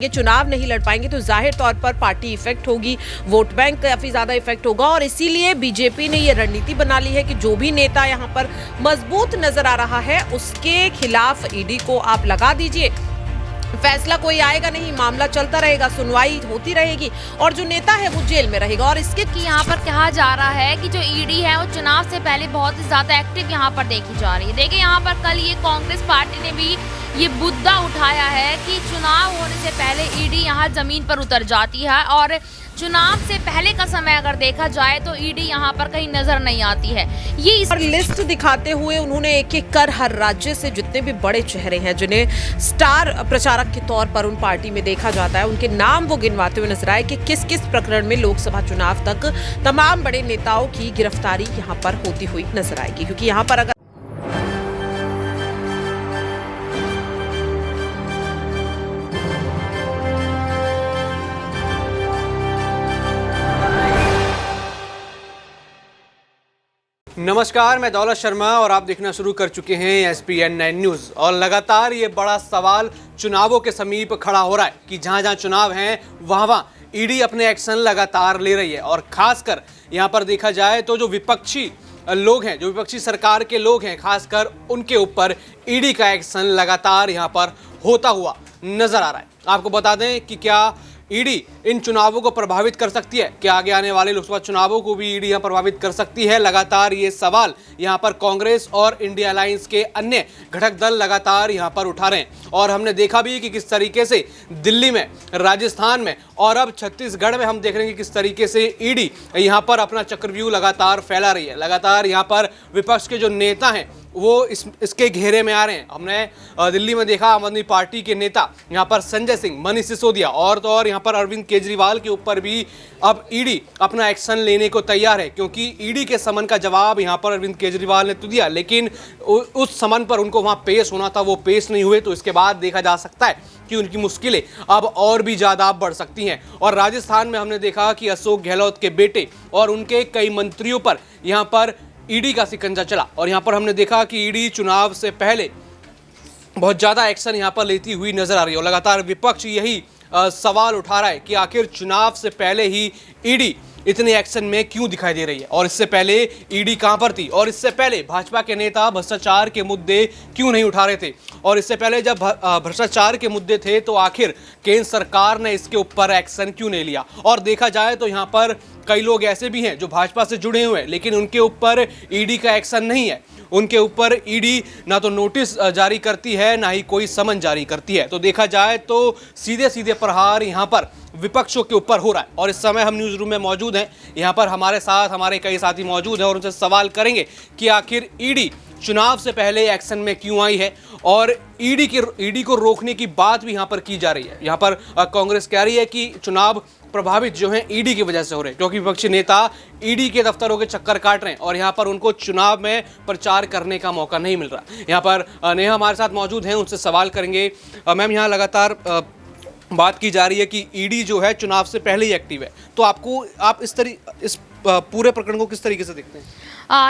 ये चुनाव नहीं लड़ पाएंगे तो जाहिर तौर पर पार्टी इफेक्ट होगी, वोट बैंक काफी ज्यादा इफेक्ट होगा और इसीलिए बीजेपी ने ये रणनीति बना ली है कि जो भी नेता यहाँ पर मजबूत नजर आ रहा है उसके खिलाफ ईडी को आप लगा दीजिए। फैसला कोई आएगा नहीं, मामला चलता रहेगा, सुनवाई होती रहेगी और जो नेता है वो जेल में रहेगा। और इसके कि यहाँ पर कहा जा रहा है कि जो ईडी है वो चुनाव से पहले बहुत ही ज्यादा एक्टिव यहाँ पर देखी जा रही है। देखिए यहाँ पर कल ये कांग्रेस पार्टी ने भी ये मुद्दा उठाया है कि चुनाव होने से पहले ईडी यहाँ जमीन पर उतर जाती है और चुनाव से पहले का समय अगर देखा जाए तो ईडी यहाँ पर कहीं नजर नहीं आती है। ये इस लिस्ट दिखाते हुए उन्होंने एक एक कर हर राज्य से जितने भी बड़े चेहरे हैं जिन्हें स्टार प्रचारक के तौर पर उन पार्टी में देखा जाता है उनके नाम वो गिनवाते हुए नजर आए कि किस किस प्रकरण में लोकसभा चुनाव तक तमाम बड़े नेताओं की गिरफ्तारी यहाँ पर होती हुई नजर आएगी। क्योंकि यहाँ पर अगर नमस्कार, मैं दौलत शर्मा और आप देखना शुरू कर चुके हैं SPN9 न्यूज़। और लगातार ये बड़ा सवाल चुनावों के समीप खड़ा हो रहा है कि जहां चुनाव हैं वहां ईडी अपने एक्शन लगातार ले रही है। और खासकर यहां पर देखा जाए तो जो विपक्षी लोग हैं, जो विपक्षी सरकार के लोग हैं, खासकर उनके ऊपर ईडी का एक्शन लगातार यहां पर होता हुआ नजर आ रहा है। आपको बता दें कि क्या ईडी इन चुनावों को प्रभावित कर सकती है, क्या आगे आने वाले लोकसभा चुनावों को भी ईडी यहां प्रभावित कर सकती है। लगातार ये सवाल यहां पर कांग्रेस और इंडिया अलायंस के अन्य घटक दल लगातार यहां पर उठा रहे हैं। और हमने देखा भी कि किस तरीके से दिल्ली में, राजस्थान में और अब छत्तीसगढ़ में हम देख रहे हैं कि किस तरीके से ईडी यहां पर अपना चक्रव्यूह लगातार फैला रही है। लगातार यहां पर विपक्ष के जो नेता हैं वो इसके घेरे में आ रहे हैं। हमने दिल्ली में देखा आम आदमी पार्टी के नेता यहाँ पर संजय सिंह, मनीष सिसोदिया और तो और यहाँ पर अरविंद केजरीवाल के ऊपर भी अब ईडी अपना एक्शन लेने को तैयार है। क्योंकि ईडी के समन का जवाब यहाँ पर अरविंद केजरीवाल ने तो दिया, लेकिन उस समन पर उनको वहाँ पेश होना था, वो पेश नहीं हुए। तो इसके बाद देखा जा सकता है कि उनकी मुश्किलें अब और भी ज़्यादा बढ़ सकती हैं। और राजस्थान में हमने देखा कि अशोक गहलोत के बेटे और उनके कई मंत्रियों पर यहाँ पर ईडी का शिकंजा चला। और यहाँ पर हमने देखा कि ईडी चुनाव से पहले बहुत ज़्यादा एक्शन यहाँ पर लेती हुई नजर आ रही है। और लगातार विपक्ष यही सवाल उठा रहा है कि आखिर चुनाव से पहले ही ईडी इतने एक्शन में क्यों दिखाई दे रही है, और इससे पहले ईडी कहां पर थी, और इससे पहले भाजपा के नेता भ्रष्टाचार के मुद्दे क्यों नहीं उठा रहे थे, और इससे पहले जब भ्रष्टाचार के मुद्दे थे तो आखिर केंद्र सरकार ने इसके ऊपर एक्शन क्यों नहीं लिया। और देखा जाए तो यहाँ पर कई लोग ऐसे भी हैं जो भाजपा से जुड़े हुए हैं लेकिन उनके ऊपर ईडी का एक्शन नहीं है। उनके ऊपर ईडी ना तो नोटिस जारी करती है ना ही कोई समन जारी करती है। तो देखा जाए तो सीधे सीधे प्रहार यहाँ पर विपक्षों के ऊपर हो रहा है। और इस समय हम न्यूज़ रूम में मौजूद हैं, यहाँ पर हमारे साथ हमारे कई साथी मौजूद हैं और उनसे सवाल करेंगे कि आखिर ईडी चुनाव से पहले एक्शन में क्यों आई है और ईडी को रोकने की बात भी यहाँ पर की जा रही है। यहाँ पर कांग्रेस कह रही है कि चुनाव प्रभावित जो है ईडी की वजह से हो रहे हैं क्योंकि विपक्षी नेता ईडी के दफ्तरों के चक्कर काट रहे हैं और यहाँ पर उनको चुनाव में प्रचार करने का मौका नहीं मिल रहा। यहाँ पर नेहा हमारे साथ मौजूद हैं, उनसे सवाल करेंगे। मैम, यहाँ लगातार बात की जा रही है कि ईडी जो है चुनाव से पहले ही एक्टिव है, तो आप इस पूरे प्रकरण को किस तरीके से देखते हैं?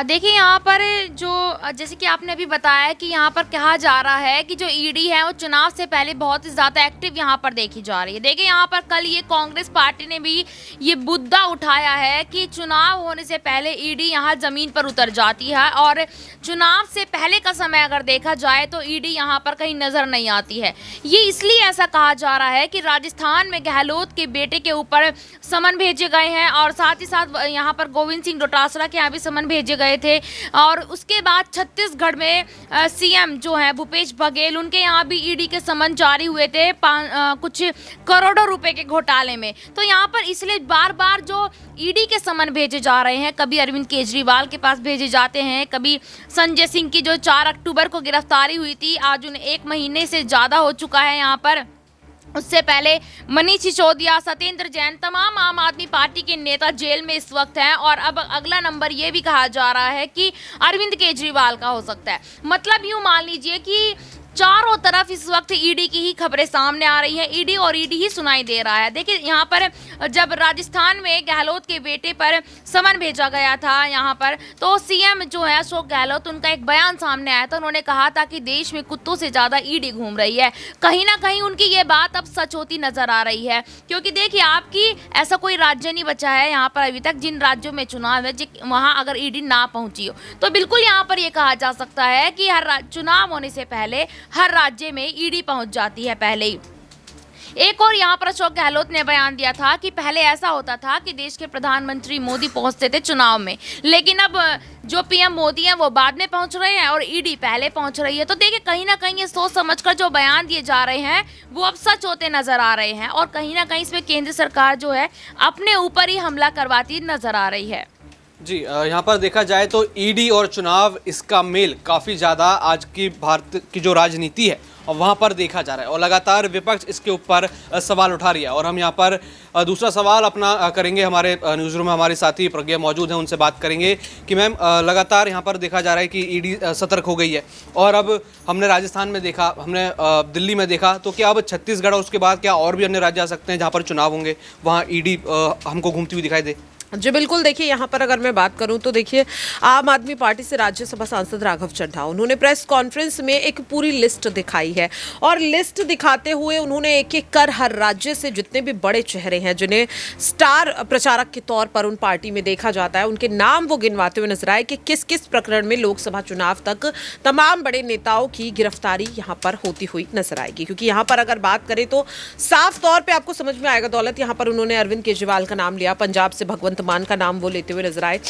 देखिए यहाँ पर जो जैसे कि आपने अभी बताया कि यहाँ पर कहा जा रहा है कि जो ईडी है वो चुनाव से पहले बहुत ही ज़्यादा एक्टिव यहाँ पर देखी जा रही है। देखिए यहाँ पर कल ये कांग्रेस पार्टी ने भी ये मुद्दा उठाया है कि चुनाव होने से पहले ईडी यहाँ ज़मीन पर उतर जाती है और चुनाव से पहले का समय अगर देखा जाए तो ईडी यहाँ पर कहीं नज़र नहीं आती है। ये इसलिए ऐसा कहा जा रहा है कि राजस्थान में गहलोत के बेटे के ऊपर समन भेजे गए हैं और साथ ही साथ यहाँ पर गोविंद सिंह डोटासरा के यहाँ भी समन भेजे गए थे। और उसके बाद छत्तीसगढ़ में सीएम जो है भूपेश बघेल, उनके यहाँ भी ईडी के समन जारी हुए थे कुछ करोड़ों रुपए के घोटाले में। तो यहाँ पर इसलिए बार बार जो ईडी के समन भेजे जा रहे हैं, कभी अरविंद केजरीवाल के पास भेजे जाते हैं, कभी संजय सिंह की जो 4 अक्टूबर को गिरफ्तारी हुई थी, आज उन्हें 1 महीने से ज़्यादा हो चुका है। यहाँ पर उससे पहले मनीष सिसोदिया, सत्येंद्र जैन, तमाम आम आदमी पार्टी के नेता जेल में इस वक्त हैं। और अब अगला नंबर ये भी कहा जा रहा है कि अरविंद केजरीवाल का हो सकता है। मतलब यूँ मान लीजिए कि चारों तरफ इस वक्त ईडी की ही खबरें सामने आ रही हैं। ईडी और ईडी ही सुनाई दे रहा है। देखिए यहाँ पर जब राजस्थान में गहलोत के बेटे पर समन भेजा गया था यहाँ पर, तो सीएम जो है अशोक गहलोत, उनका एक बयान सामने आया था। उन्होंने कहा था कि देश में कुत्तों से ज़्यादा ईडी घूम रही है। कहीं ना कहीं उनकी ये बात अब सच होती नजर आ रही है, क्योंकि देखिए आपकी ऐसा कोई राज्य नहीं बचा है यहाँ पर अभी तक जिन राज्यों में चुनाव है वहाँ अगर ईडी ना पहुंची हो, तो बिल्कुल यहाँ पर ये कहा जा सकता है कि हर चुनाव होने से पहले हर राज्य में ईडी पहुंच जाती है पहले ही। एक और यहाँ पर अशोक गहलोत ने बयान दिया था कि पहले ऐसा होता था कि देश के प्रधानमंत्री मोदी पहुंचते थे चुनाव में, लेकिन अब जो पीएम मोदी हैं वो बाद में पहुंच रहे हैं और ईडी पहले पहुंच रही है। तो देखिए कहीं ना कहीं ये सोच समझकर जो बयान दिए जा रहे हैं वो अब सच होते नजर आ रहे हैं, और कहीं ना कहीं इसमें केंद्र सरकार जो है अपने ऊपर ही हमला करवाती नजर आ रही है। जी, यहाँ पर देखा जाए तो ईडी और चुनाव, इसका मेल काफ़ी ज़्यादा आज की भारत की जो राजनीति है और वहाँ पर देखा जा रहा है, और लगातार विपक्ष इसके ऊपर सवाल उठा रही है। और हम यहाँ पर दूसरा सवाल अपना करेंगे, हमारे न्यूज़ रूम में हमारे साथी प्रज्ञा मौजूद हैं, उनसे बात करेंगे कि मैम, लगातार यहाँ पर देखा जा रहा है कि ईडी सतर्क हो गई है, और अब हमने राजस्थान में देखा, हमने दिल्ली में देखा, तो क्या अब छत्तीसगढ़ और उसके बाद क्या और भी अन्य राज्य आ सकते हैं जहाँ पर चुनाव होंगे, वहाँ ईडी हमको घूमती हुई दिखाई दे? जी बिल्कुल, देखिए यहाँ पर अगर मैं बात करूँ तो देखिए आम आदमी पार्टी से राज्यसभा सांसद राघव चड्ढा, उन्होंने प्रेस कॉन्फ्रेंस में एक पूरी लिस्ट दिखाई है, और लिस्ट दिखाते हुए उन्होंने एक एक कर हर राज्य से जितने भी बड़े चेहरे हैं जिन्हें स्टार प्रचारक के तौर पर उन पार्टी में देखा जाता है, उनके नाम वो गिनवाते हुए नजर आए कि किस किस प्रकरण में लोकसभा चुनाव तक तमाम बड़े नेताओं की गिरफ्तारी यहाँ पर होती हुई नजर आएगी। क्योंकि यहाँ पर अगर बात करें तो साफ तौर पर आपको समझ में आएगा दौलत, यहाँ पर उन्होंने अरविंद केजरीवाल का नाम लिया, पंजाब से भगवंत मान का नाम वो लेते हुए नजर आए,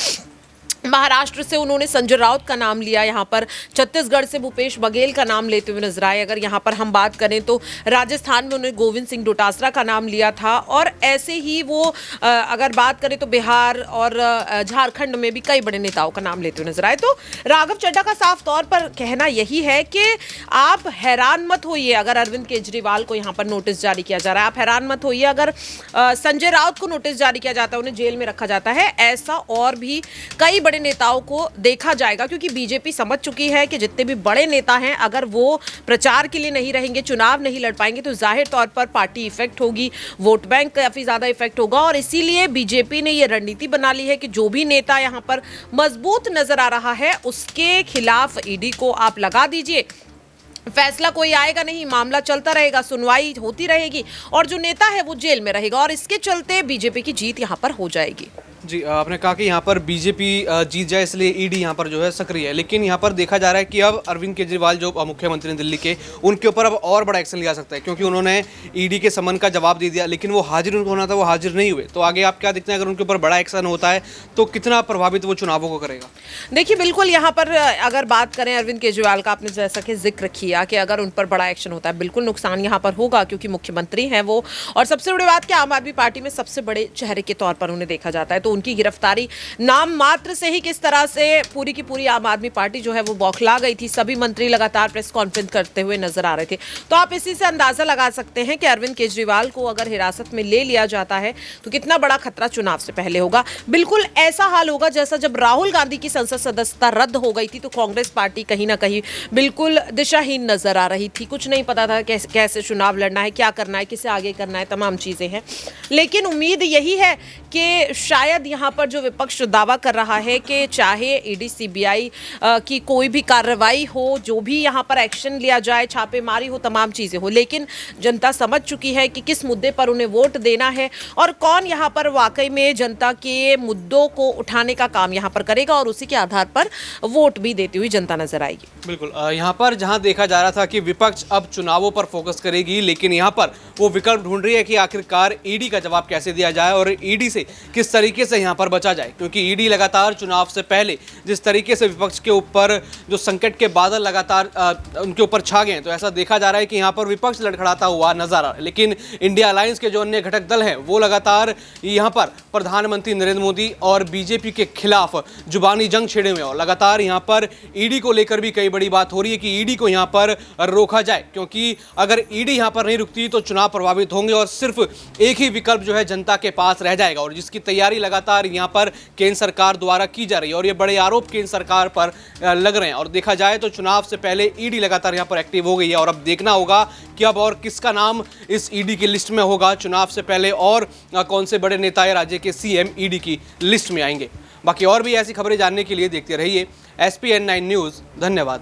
महाराष्ट्र से उन्होंने संजय राउत का नाम लिया, यहाँ पर छत्तीसगढ़ से भूपेश बघेल का नाम लेते हुए नजर आए। अगर यहाँ पर हम बात करें तो राजस्थान में उन्होंने गोविंद सिंह डोटासरा का नाम लिया था, और ऐसे ही वो अगर बात करें तो बिहार और झारखंड में भी कई बड़े नेताओं का नाम लेते हुए नजर आए। तो राघव चड्ढा का साफ तौर पर कहना यही है कि आप हैरान मत होइए अगर अरविंद केजरीवाल को यहाँ पर नोटिस जारी किया जा रहा है, आप हैरान मत होइए अगर संजय राउत को नोटिस जारी किया जाता है, उन्हें जेल में रखा जाता है। ऐसा और भी कई बड़े नेताओं को देखा जाएगा, क्योंकि बीजेपी समझ चुकी है कि जितने भी बड़े नेता हैं अगर वो प्रचार के लिए नहीं रहेंगे, चुनाव नहीं लड़ पाएंगे, तो जाहिर तौर पर पार्टी इफेक्ट होगी, वोट बैंक काफी ज्यादा इफेक्ट होगा। और इसीलिए बीजेपी ने ये रणनीति बना ली है कि जो भी नेता यहाँ पर मजबूत नजर आ रहा है उसके खिलाफ ईडी को आप लगा दीजिए, फैसला कोई आएगा नहीं, मामला चलता रहेगा, सुनवाई होती रहेगी, और जो नेता है वो जेल में रहेगा, और इसके चलते बीजेपी की जीत यहाँ पर हो जाएगी। जी, आपने कहा कि यहाँ पर बीजेपी जीत जाए इसलिए ईडी यहाँ पर जो है सक्रिय है, लेकिन यहाँ पर देखा जा रहा है कि अब अरविंद केजरीवाल जो मुख्यमंत्री दिल्ली के, उनके ऊपर अब और बड़ा एक्शन लिया सकता है, क्योंकि उन्होंने ईडी के समन का जवाब दे दिया, लेकिन वो हाजिर उनको होना था, वो हाजिर नहीं हुए। तो आगे आप क्या देखते हैं, अगर उनके ऊपर बड़ा एक्शन होता है तो कितना प्रभावित वो चुनावों को करेगा? देखिए बिल्कुल, यहाँ पर अगर बात करें अरविंद केजरीवाल का, आपने जैसा कि जिक्र किया कि अगर उन पर बड़ा एक्शन होता है, बिल्कुल नुकसान यहाँ पर होगा, क्योंकि मुख्यमंत्री हैं वो, और सबसे बड़ी बात कि आम आदमी पार्टी में सबसे बड़े चेहरे के तौर पर उन्हें देखा जाता है, तो उनकी गिरफ्तारी नाम मात्र से ही किस तरह से पूरी की पूरी आम आदमी पार्टी जो है वो बौखला गई थी। सभी मंत्री लगातार प्रेस कॉन्फ्रेंस करते हुए नजर आ रहे थे, तो आप इसी से अंदाजा लगा सकते हैं कि अरविंद केजरीवाल को अगर हिरासत में ले लिया जाता है तो कितना बड़ा खतरा चुनाव से पहले होगा। बिल्कुल ऐसा हाल होगा जैसा जब राहुल गांधी की संसद सदस्यता रद्द हो गई थी, तो कांग्रेस पार्टी कहीं ना कहीं बिल्कुल दिशाहीन नजर आ रही थी, कुछ नहीं पता था कैसे चुनाव लड़ना है, क्या करना है, किसे आगे करना है, तमाम चीजें हैं। लेकिन उम्मीद यही है कि शायद यहाँ पर जो विपक्ष दावा कर रहा है कि चाहे ईडी सीबीआई की कोई भी कार्रवाई हो, जो भी यहाँ पर एक्शन लिया जाए, छापेमारी हो, तमाम चीज़ें हो, लेकिन जनता समझ चुकी है कि किस मुद्दे पर उन्हें वोट देना है और कौन यहाँ पर वाकई में जनता के मुद्दों को उठाने का काम यहाँ पर करेगा, और उसी के आधार पर वोट भी देती हुई जनता नजर आएगी। बिल्कुल, यहाँ पर जहाँ देखा जा रहा था कि विपक्ष अब चुनावों पर फोकस करेगी, लेकिन यहाँ पर वो विकल्प ढूंढ रही है कि आखिरकार ईडी का जवाब कैसे दिया जाए और ईडी से किस तरीके से यहाँ पर बचा जाए, क्योंकि ईडी लगातार चुनाव से पहले जिस तरीके से विपक्ष के ऊपर जो संकट के बादल लगातार उनके ऊपर छा गए हैं, तो ऐसा देखा जा रहा है कि यहाँ पर विपक्ष लड़खड़ाता हुआ नजर आ रहा है। लेकिन इंडिया अलायंस के जो अन्य घटक दल हैं वो लगातार यहाँ पर प्रधानमंत्री नरेंद्र मोदी और बीजेपी के खिलाफ जुबानी जंग छेड़े हुए हैं, और लगातार यहाँ पर ईडी को लेकर भी कई बड़ी बात हो रही है कि ईडी को यहाँ पर रोका जाए, क्योंकि अगर ईडी यहाँ पर नहीं रुकती तो चुनाव प्रभावित होंगे और सिर्फ एक ही विकल्प जो है जनता के पास रह जाएगा, और जिसकी तैयारी लगातार लगातार यहाँ पर केंद्र सरकार द्वारा की जा रही है और ये बड़े आरोप केंद्र सरकार पर लग रहे हैं। और देखा जाए तो चुनाव से पहले ईडी लगातार यहाँ पर एक्टिव हो गई है और अब देखना होगा कि अब और किसका नाम इस ईडी की लिस्ट में होगा चुनाव से पहले, और कौन से बड़े नेता या राज्य के सीएम ईडी की लिस्ट में आएंगे। बाकी और भी ऐसी खबरें जानने के लिए देखते रहिए SPN9 न्यूज़। धन्यवाद।